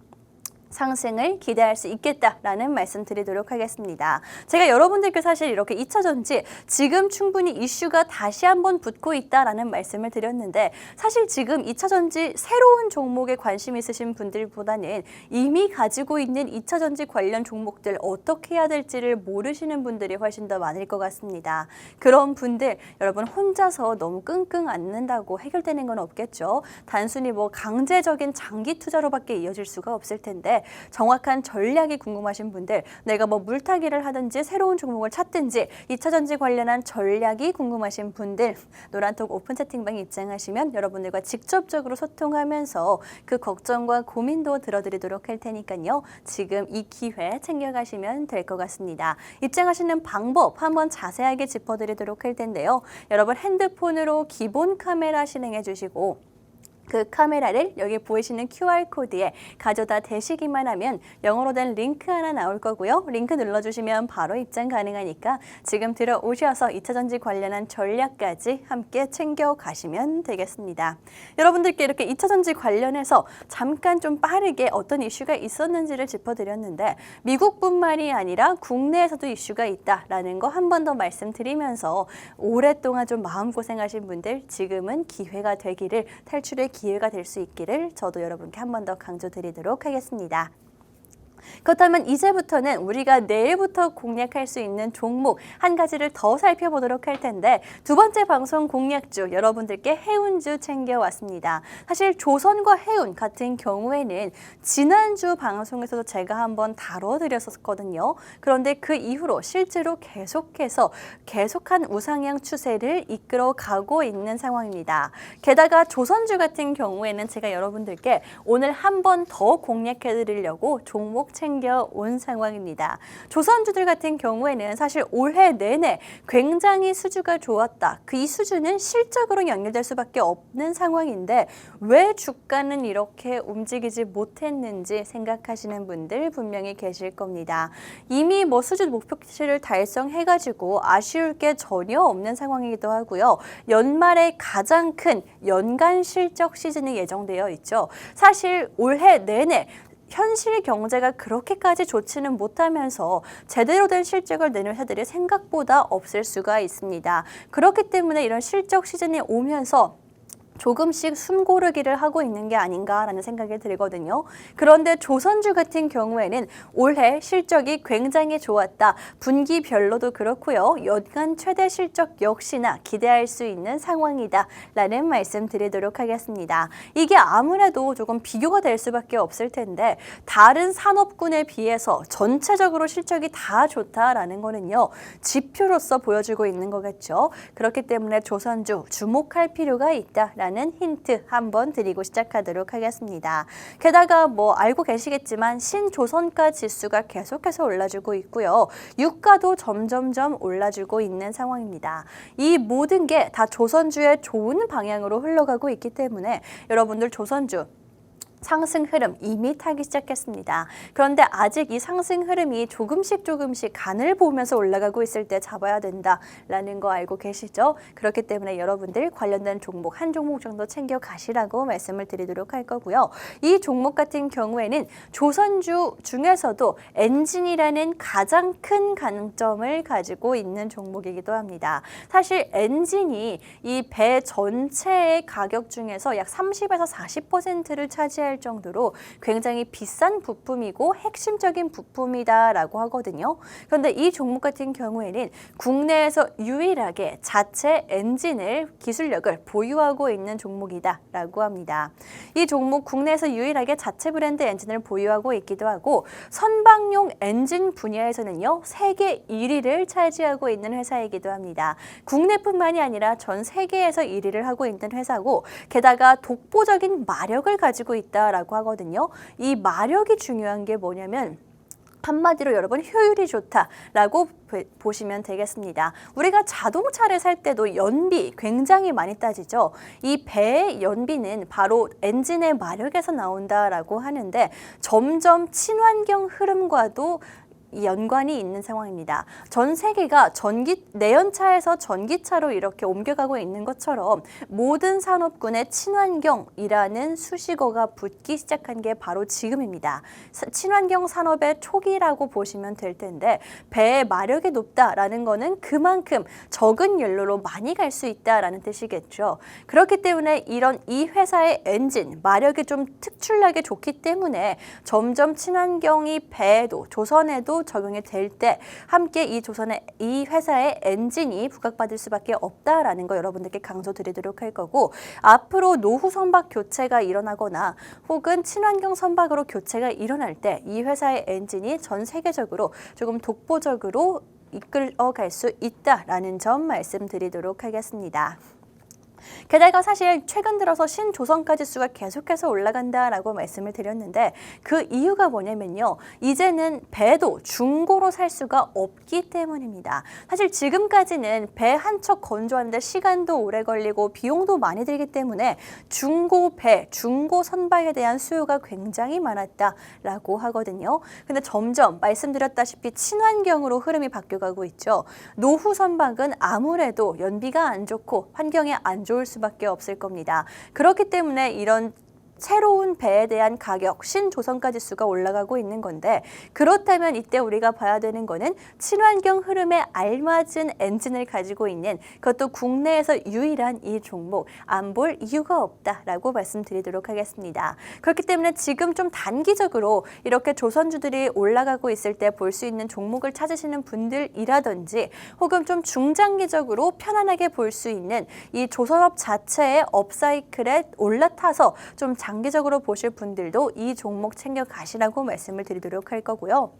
상승을 기대할 수 있겠다라는 말씀 드리도록 하겠습니다. 제가 여러분들께 사실 이렇게 2차 전지 지금 충분히 이슈가 다시 한번 붙고 있다라는 말씀을 드렸는데 사실 지금 2차 전지 새로운 종목에 관심 있으신 분들보다는 이미 가지고 있는 2차 전지 관련 종목들 어떻게 해야 될지를 모르시는 분들이 훨씬 더 많을 것 같습니다. 그런 분들 여러분 혼자서 너무 끙끙 앓는다고 해결되는 건 없겠죠. 단순히 뭐 강제적인 장기 투자로밖에 이어질 수가 없을 텐데 정확한 전략이 궁금하신 분들 내가 뭐 물타기를 하든지 새로운 종목을 찾든지 2차 전지 관련한 전략이 궁금하신 분들 노란톡 오픈 채팅방 입장하시면 여러분들과 직접적으로 소통하면서 그 걱정과 고민도 들어드리도록 할 테니까요. 지금 이 기회 챙겨가시면 될 것 같습니다. 입장하시는 방법 한번 자세하게 짚어드리도록 할 텐데요. 여러분 핸드폰으로 기본 카메라 실행해 주시고 그 카메라를 여기 보이시는 QR코드에 가져다 대시기만 하면 영어로 된 링크 하나 나올 거고요. 링크 눌러주시면 바로 입장 가능하니까 지금 들어오셔서 2차 전지 관련한 전략까지 함께 챙겨가시면 되겠습니다. 여러분들께 이렇게 2차 전지 관련해서 잠깐 좀 빠르게 어떤 이슈가 있었는지를 짚어드렸는데 미국뿐만이 아니라 국내에서도 이슈가 있다라는 거 한 번 더 말씀드리면서 오랫동안 좀 마음고생하신 분들 지금은 기회가 되기를 탈출의 기회가 될 수 있기를 저도 여러분께 한 번 더 강조드리도록 하겠습니다. 그렇다면 이제부터는 우리가 내일부터 공략할 수 있는 종목 한 가지를 더 살펴보도록 할 텐데 두 번째 방송 공략주 여러분들께 해운주 챙겨왔습니다. 사실 조선과 해운 같은 경우에는 지난주 방송에서도 제가 한번 다뤄드렸었거든요. 그런데 그 이후로 실제로 계속한 우상향 추세를 이끌어가고 있는 상황입니다. 게다가 조선주 같은 경우에는 제가 여러분들께 오늘 한 번 더 공략해드리려고 종목 챙겨온 상황입니다. 조선주들 같은 경우에는 사실 올해 내내 굉장히 수주가 좋았다. 이 수주는 실적으로 연결될 수밖에 없는 상황인데 왜 주가는 이렇게 움직이지 못했는지 생각하시는 분들 분명히 계실 겁니다. 이미 수주 목표치를 달성해가지고 아쉬울 게 전혀 없는 상황이기도 하고요. 연말에 가장 큰 연간 실적 시즌이 예정되어 있죠. 사실 올해 내내 현실 경제가 그렇게까지 좋지는 못하면서 제대로 된 실적을 내는 회사들이 생각보다 없을 수가 있습니다. 그렇기 때문에 이런 실적 시즌이 오면서 조금씩 숨고르기를 하고 있는 게 아닌가라는 생각이 들거든요. 그런데 조선주 같은 경우에는 올해 실적이 굉장히 좋았다. 분기별로도 그렇고요. 연간 최대 실적 역시나 기대할 수 있는 상황이다 라는 말씀 드리도록 하겠습니다. 이게 아무래도 조금 비교가 될 수밖에 없을 텐데 다른 산업군에 비해서 전체적으로 실적이 다 좋다라는 거는요. 지표로서 보여주고 있는 거겠죠. 그렇기 때문에 조선주 주목할 필요가 있다 라는 힌트 한번 드리고 시작하도록 하겠습니다. 게다가 알고 계시겠지만 신조선가 지수가 계속해서 올라주고 있고요. 유가도 점점점 올라주고 있는 상황입니다. 이 모든 게 다 조선주의 좋은 방향으로 흘러가고 있기 때문에 여러분들 조선주 상승 흐름 이미 타기 시작했습니다. 그런데 아직 이 상승 흐름이 조금씩 간을 보면서 올라가고 있을 때 잡아야 된다라는 거 알고 계시죠? 그렇기 때문에 여러분들 관련된 종목 한 종목 정도 챙겨 가시라고 말씀을 드리도록 할 거고요. 이 종목 같은 경우에는 조선주 중에서도 엔진이라는 가장 큰 강점을 가지고 있는 종목이기도 합니다. 사실 엔진이 이 배 전체의 가격 중에서 약 30에서 40%를 차지할 정도로 굉장히 비싼 부품이고 핵심적인 부품이다라고 하거든요. 그런데 이 종목 같은 경우에는 국내에서 유일하게 자체 엔진을 기술력을 보유하고 있는 종목이다라고 합니다. 이 종목 국내에서 유일하게 자체 브랜드 엔진을 보유하고 있기도 하고 선박용 엔진 분야에서는요. 세계 1위를 차지하고 있는 회사이기도 합니다. 국내뿐만이 아니라 전 세계에서 1위를 하고 있는 회사고 게다가 독보적인 마력을 가지고 있다라고 하거든요. 이 마력이 중요한 게 뭐냐면 한마디로 여러분 효율이 좋다라고 보시면 되겠습니다. 우리가 자동차를 살 때도 연비 굉장히 많이 따지죠. 이 배의 연비는 바로 엔진의 마력에서 나온다라고 하는데 점점 친환경 흐름과도 연관이 있는 상황입니다. 전 세계가 내연차에서 전기차로 이렇게 옮겨가고 있는 것처럼 모든 산업군에 친환경이라는 수식어가 붙기 시작한 게 바로 지금입니다. 친환경 산업의 초기라고 보시면 될 텐데 배의 마력이 높다라는 거는 그만큼 적은 연료로 많이 갈 수 있다라는 뜻이겠죠. 그렇기 때문에 이 회사의 엔진, 마력이 좀 특출나게 좋기 때문에 점점 친환경이 배에도 조선에도 적용이 될 때 함께 이 회사의 엔진이 부각받을 수밖에 없다라는 거 여러분들께 강조드리도록 할 거고 앞으로 노후 선박 교체가 일어나거나 혹은 친환경 선박으로 교체가 일어날 때 이 회사의 엔진이 전 세계적으로 조금 독보적으로 이끌어갈 수 있다라는 점 말씀드리도록 하겠습니다. 게다가 사실 최근 들어서 신조선가 지수가 계속해서 올라간다라고 말씀을 드렸는데 그 이유가 뭐냐면요. 이제는 배도 중고로 살 수가 없기 때문입니다. 사실 지금까지는 배 한 척 건조하는데 시간도 오래 걸리고 비용도 많이 들기 때문에 중고 배, 중고 선박에 대한 수요가 굉장히 많았다라고 하거든요. 근데 점점 말씀드렸다시피 친환경으로 흐름이 바뀌어가고 있죠. 노후 선박은 아무래도 연비가 안 좋고 환경에 안 좋을 수밖에 없을 겁니다. 그렇기 때문에 이런 새로운 배에 대한 가격, 신조선가 지수가 올라가고 있는 건데 그렇다면 이때 우리가 봐야 되는 거는 친환경 흐름에 알맞은 엔진을 가지고 있는 그것도 국내에서 유일한 이 종목 안 볼 이유가 없다라고 말씀드리도록 하겠습니다. 그렇기 때문에 지금 좀 단기적으로 이렇게 조선주들이 올라가고 있을 때 볼 수 있는 종목을 찾으시는 분들이라든지 혹은 좀 중장기적으로 편안하게 볼 수 있는 이 조선업 자체의 업사이클에 올라타서 좀 장기적으로 보실 분들도 이 종목 챙겨 가시라고 말씀을 드리도록 할 거고요.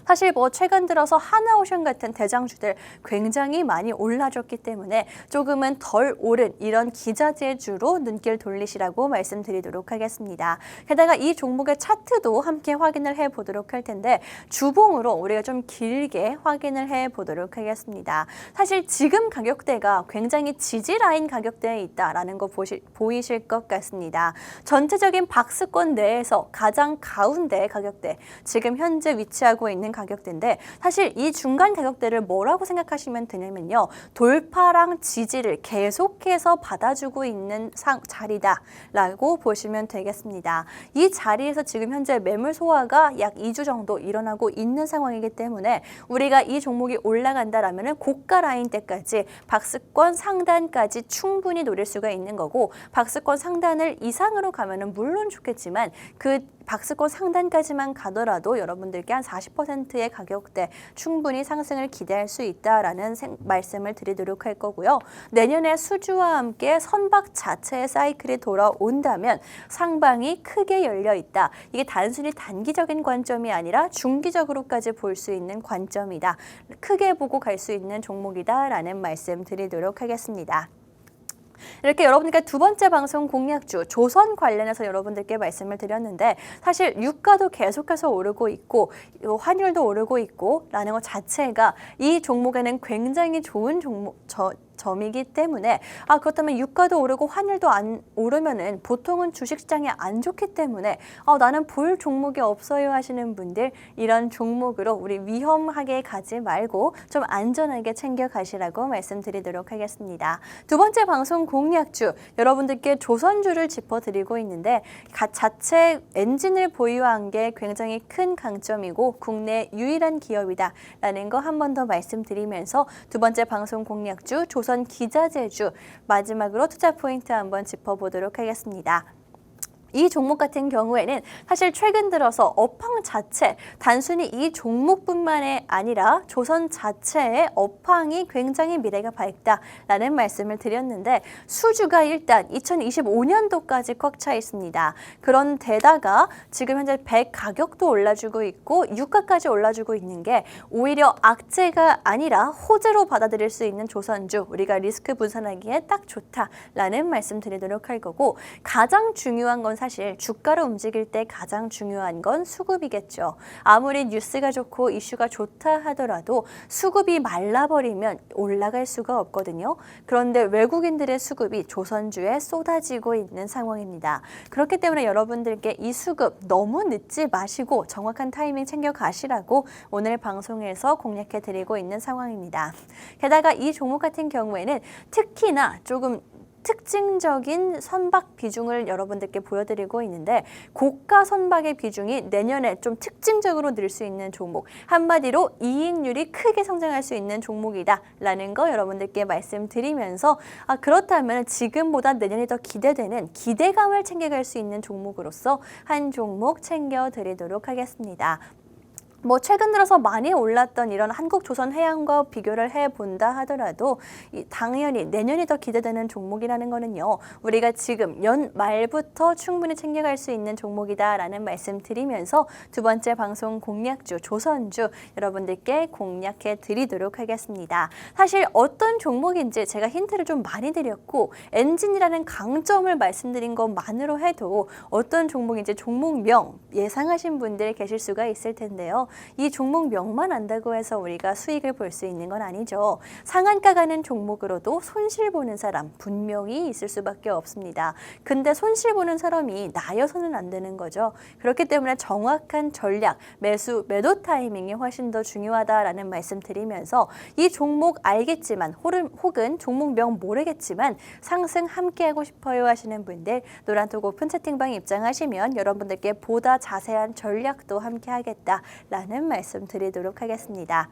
사실 뭐 최근 들어서 하나오션 같은 대장주들 굉장히 많이 올라줬기 때문에 조금은 덜 오른 이런 기자재주로 눈길 돌리시라고 말씀드리도록 하겠습니다. 게다가 이 종목의 차트도 함께 확인을 해보도록 할 텐데 주봉으로 우리가 좀 길게 확인을 해보도록 하겠습니다. 사실 지금 가격대가 굉장히 지지라인 가격대에 있다라는 거 보이실 것 같습니다. 전체적인 박스권 내에서 가장 가운데 가격대, 지금 현재 위치하고 있는 가격대인데 사실 이 중간 가격대를 뭐라고 생각하시면 되냐면요. 돌파랑 지지를 계속해서 받아주고 있는 자리다라고 보시면 되겠습니다. 이 자리에서 지금 현재 매물 소화가 약 2주 정도 일어나고 있는 상황이기 때문에 우리가 이 종목이 올라간다라면 고가 라인대까지 박스권 상단까지 충분히 노릴 수가 있는 거고 박스권 상단을 이상으로 가면은 물론 좋겠지만 그 박스권 상단까지만 가더라도 여러분들께 한 40%의 가격대 충분히 상승을 기대할 수 있다라는 말씀을 드리도록 할 거고요. 내년에 수주와 함께 선박 자체의 사이클이 돌아온다면 상방이 크게 열려 있다. 이게 단순히 단기적인 관점이 아니라 중기적으로까지 볼 수 있는 관점이다. 크게 보고 갈 수 있는 종목이다라는 말씀 드리도록 하겠습니다. 이렇게 여러분께 두 번째 방송 공략주 조선 관련해서 여러분들께 말씀을 드렸는데 사실 유가도 계속해서 오르고 있고 환율도 오르고 있고 라는 것 자체가 이 종목에는 굉장히 좋은 점이기 때문에 그렇다면 유가도 오르고 환율도 안 오르면은 보통은 주식시장이 안 좋기 때문에 나는 볼 종목이 없어요 하시는 분들 이런 종목으로 우리 위험하게 가지 말고 좀 안전하게 챙겨 가시라고 말씀드리도록 하겠습니다. 두 번째 방송 공략주 여러분들께 조선주를 짚어드리고 있는데 자체 엔진을 보유한 게 굉장히 큰 강점이고 국내 유일한 기업이다라는 거 한 번 더 말씀드리면서 두 번째 방송 공략주 조선 기자재주 마지막으로 투자 포인트 한번 짚어보도록 하겠습니다. 이 종목 같은 경우에는 사실 최근 들어서 업황 자체 단순히 이 종목뿐만이 아니라 조선 자체의 업황이 굉장히 미래가 밝다라는 말씀을 드렸는데 수주가 일단 2025년도까지 꽉 차 있습니다. 그런데다가 지금 현재 100 가격도 올라주고 있고 유가까지 올라주고 있는 게 오히려 악재가 아니라 호재로 받아들일 수 있는 조선주 우리가 리스크 분산하기에 딱 좋다라는 말씀 드리도록 할 거고 가장 중요한 건 사실 주가를 움직일 때 가장 중요한 건 수급이겠죠. 아무리 뉴스가 좋고 이슈가 좋다 하더라도 수급이 말라버리면 올라갈 수가 없거든요. 그런데 외국인들의 수급이 조선주에 쏟아지고 있는 상황입니다. 그렇기 때문에 여러분들께 이 수급 너무 늦지 마시고 정확한 타이밍 챙겨 가시라고 오늘 방송에서 공략해 드리고 있는 상황입니다. 게다가 이 종목 같은 경우에는 특히나 조금 특징적인 선박 비중을 여러분들께 보여드리고 있는데 고가 선박의 비중이 내년에 좀 특징적으로 늘 수 있는 종목 한마디로 이익률이 크게 성장할 수 있는 종목이다라는 거 여러분들께 말씀드리면서 그렇다면 지금보다 내년이 더 기대되는 기대감을 챙겨갈 수 있는 종목으로서 한 종목 챙겨드리도록 하겠습니다. 최근 들어서 많이 올랐던 이런 한국조선해양과 비교를 해본다 하더라도 당연히 내년이 더 기대되는 종목이라는 거는요. 우리가 지금 연말부터 충분히 챙겨갈 수 있는 종목이다라는 말씀 드리면서 두 번째 방송 공략주 조선주 여러분들께 공략해 드리도록 하겠습니다. 사실 어떤 종목인지 제가 힌트를 좀 많이 드렸고 엔진이라는 강점을 말씀드린 것만으로 해도 어떤 종목인지 종목명 예상하신 분들 계실 수가 있을 텐데요. 이 종목명만 안다고 해서 우리가 수익을 볼 수 있는 건 아니죠. 상한가 가는 종목으로도 손실 보는 사람 분명히 있을 수밖에 없습니다. 근데 손실 보는 사람이 나여서는 안 되는 거죠. 그렇기 때문에 정확한 전략, 매도 타이밍이 훨씬 더 중요하다라는 말씀 드리면서 이 종목 알겠지만 혹은 종목명 모르겠지만 상승 함께 하고 싶어요 하시는 분들 노란톡 오픈 채팅방에 입장하시면 여러분들께 보다 자세한 전략도 함께 하겠다라는 말씀 드리도록 하겠습니다.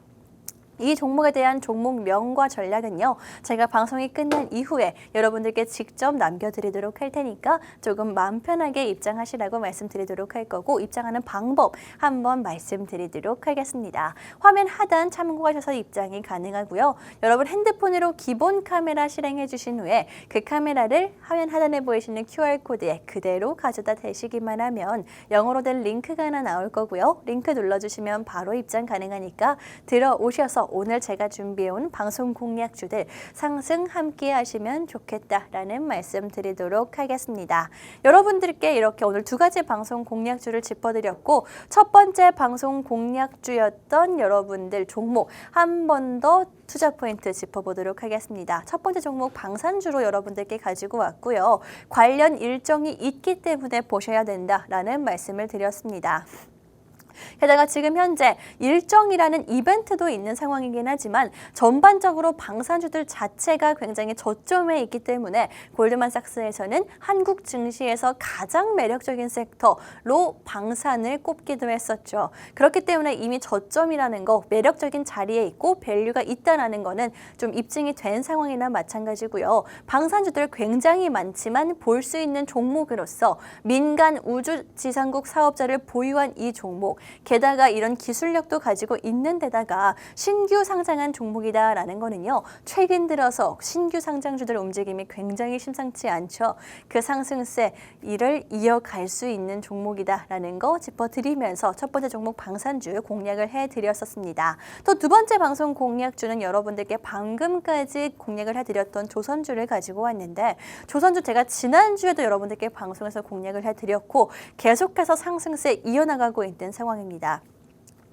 이 종목에 대한 종목명과 전략은요, 제가 방송이 끝난 이후에 여러분들께 직접 남겨드리도록 할 테니까 조금 마음 편하게 입장하시라고 말씀드리도록 할 거고, 입장하는 방법 한번 말씀드리도록 하겠습니다. 화면 하단 참고하셔서 입장이 가능하고요. 여러분 핸드폰으로 기본 카메라 실행해 주신 후에 그 카메라를 화면 하단에 보이시는 QR코드에 그대로 가져다 대시기만 하면 영어로 된 링크가 하나 나올 거고요. 링크 눌러주시면 바로 입장 가능하니까 들어오셔서 오늘 제가 준비해온 방송 공략주들 상승 함께 하시면 좋겠다라는 말씀 드리도록 하겠습니다. 여러분들께 이렇게 오늘 두 가지 방송 공략주를 짚어드렸고, 첫 번째 방송 공략주였던 여러분들 종목 한 번 더 투자 포인트 짚어보도록 하겠습니다. 첫 번째 종목 방산주로 여러분들께 가지고 왔고요. 관련 일정이 있기 때문에 보셔야 된다라는 말씀을 드렸습니다. 게다가 지금 현재 일정이라는 이벤트도 있는 상황이긴 하지만 전반적으로 방산주들 자체가 굉장히 저점에 있기 때문에 골드만삭스에서는 한국 증시에서 가장 매력적인 섹터로 방산을 꼽기도 했었죠. 그렇기 때문에 이미 저점이라는 거, 매력적인 자리에 있고 밸류가 있다는 거는 좀 입증이 된 상황이나 마찬가지고요. 방산주들 굉장히 많지만 볼 수 있는 종목으로서 민간 우주지상국 사업자를 보유한 이 종목, 게다가 이런 기술력도 가지고 있는 데다가 신규 상장한 종목이다라는 거는요, 최근 들어서 신규 상장주들 움직임이 굉장히 심상치 않죠. 그 상승세 이를 이어갈 수 있는 종목이다라는 거 짚어드리면서 첫 번째 종목 방산주 공략을 해드렸었습니다. 또 두 번째 방송 공략주는 여러분들께 방금까지 공략을 해드렸던 조선주를 가지고 왔는데, 조선주 제가 지난주에도 여러분들께 방송에서 공략을 해드렸고 계속해서 상승세 이어나가고 있는 상황입니다.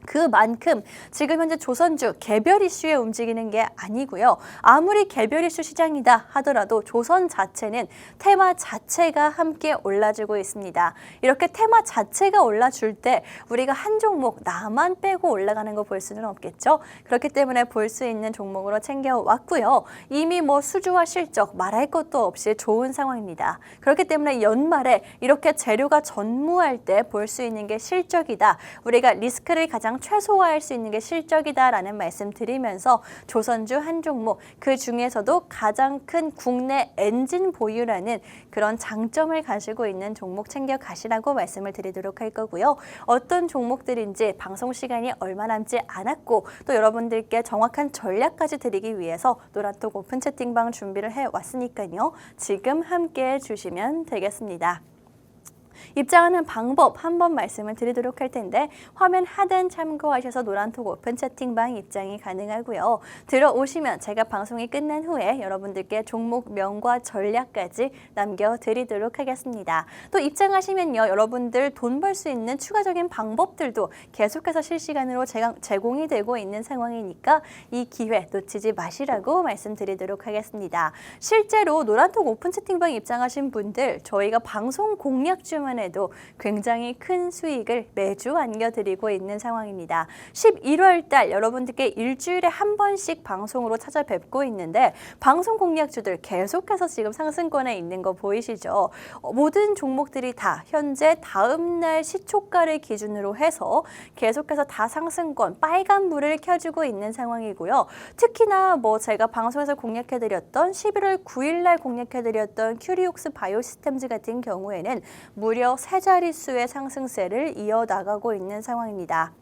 그만큼 지금 현재 조선주 개별 이슈에 움직이는 게 아니고요. 아무리 개별 이슈 시장이다 하더라도 조선 자체는 테마 자체가 함께 올라주고 있습니다. 이렇게 테마 자체가 올라줄 때 우리가 한 종목 나만 빼고 올라가는 거 볼 수는 없겠죠. 그렇기 때문에 볼 수 있는 종목으로 챙겨왔고요. 이미 뭐 수주와 실적 말할 것도 없이 좋은 상황입니다. 그렇기 때문에 연말에 이렇게 재료가 전무할 때 볼 수 있는 게 실적이다. 우리가 리스크를 가장 최소화할 수 있는 게 실적이다라는 말씀 드리면서 조선주 한 종목, 그 중에서도 가장 큰 국내 엔진 보유라는 그런 장점을 가지고 있는 종목 챙겨가시라고 말씀을 드리도록 할 거고요. 어떤 종목들인지 방송 시간이 얼마 남지 않았고 또 여러분들께 정확한 전략까지 드리기 위해서 노란톡 오픈 채팅방 준비를 해왔으니까요. 지금 함께 해주시면 되겠습니다. 입장하는 방법 한번 말씀을 드리도록 할 텐데, 화면 하단 참고하셔서 노란톡 오픈 채팅방 입장이 가능하고요. 들어오시면 제가 방송이 끝난 후에 여러분들께 종목명과 전략까지 남겨드리도록 하겠습니다. 또 입장하시면요, 여러분들 돈 벌 수 있는 추가적인 방법들도 계속해서 실시간으로 제공이 되고 있는 상황이니까 이 기회 놓치지 마시라고 말씀드리도록 하겠습니다. 실제로 노란톡 오픈 채팅방 입장하신 분들, 저희가 방송 공략주만 해도 굉장히 큰 수익을 매주 안겨드리고 있는 상황입니다. 11월 달 여러분들께 일주일에 한 번씩 방송으로 찾아뵙고 있는데, 방송 공략주들 계속해서 지금 상승권에 있는 거 보이시죠? 모든 종목들이 다 현재 다음 날 시초가를 기준으로 해서 계속해서 다 상승권, 빨간불을 켜주고 있는 상황이고요. 특히나 뭐 제가 방송에서 공략해드렸던 11월 9일 날 공략해드렸던 큐리옥스 바이오시스템즈 같은 경우에는 무려 세 자릿수의 상승세를 이어나가고 있는 상황입니다.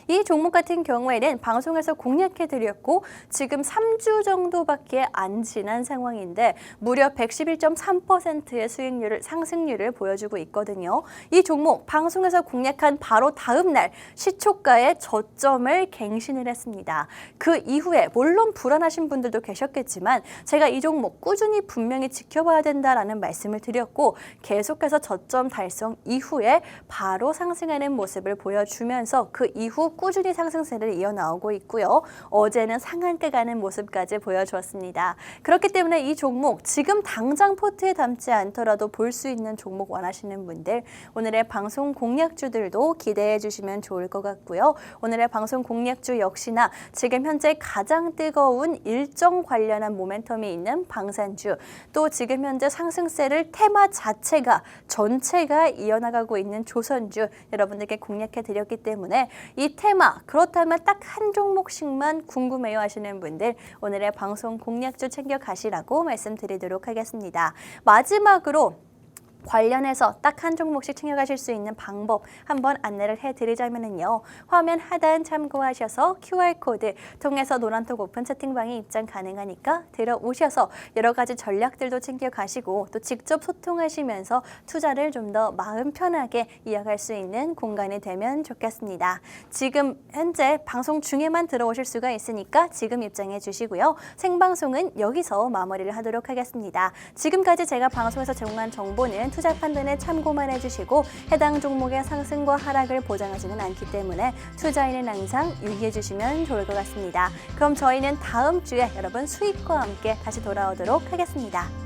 이 종목 같은 경우에는 방송에서 공략해드렸고 지금 3주 정도밖에 안 지난 상황인데 무려 111.3%의 상승률을 보여주고 있거든요. 이 종목 방송에서 공략한 바로 다음 날 시초가의 저점을 갱신을 했습니다. 그 이후에 물론 불안하신 분들도 계셨겠지만 제가 이 종목 꾸준히 분명히 지켜봐야 된다라는 말씀을 드렸고 계속해서 저점 달성 이후에 바로 상승하는 모습을 보여주면서 그 이후 꾸준히 상승세를 이어나오고 있고요. 어제는 상한가 가는 모습까지 보여주었습니다. 그렇기 때문에 이 종목 지금 당장 포트에 담지 않더라도 볼 수 있는 종목 원하시는 분들 오늘의 방송 공략주들도 기대해 주시면 좋을 것 같고요. 오늘의 방송 공략주 역시나 지금 현재 가장 뜨거운 일정 관련한 모멘텀이 있는 방산주, 또 지금 현재 상승세를 테마 자체가 전체가 이어나가고 있는 조선주 여러분들께 공략해 드렸기 때문에 이 이 테마, 그렇다면 딱 한 종목씩만 궁금해요 하시는 분들 오늘의 방송 공략주 챙겨 가시라고 말씀드리도록 하겠습니다. 마지막으로 관련해서 딱 한 종목씩 챙겨가실 수 있는 방법 한번 안내를 해드리자면요. 화면 하단 참고하셔서 QR코드 통해서 노란톡 오픈 채팅방에 입장 가능하니까 들어오셔서 여러 가지 전략들도 챙겨가시고 또 직접 소통하시면서 투자를 좀 더 마음 편하게 이어갈 수 있는 공간이 되면 좋겠습니다. 지금 현재 방송 중에만 들어오실 수가 있으니까 지금 입장해 주시고요. 생방송은 여기서 마무리를 하도록 하겠습니다. 지금까지 제가 방송에서 제공한 정보는 투자 판단에 참고만 해주시고 해당 종목의 상승과 하락을 보장하지는 않기 때문에 투자에는 항상 유의해 주시면 좋을 것 같습니다. 그럼 저희는 다음 주에 여러분 수익과 함께 다시 돌아오도록 하겠습니다.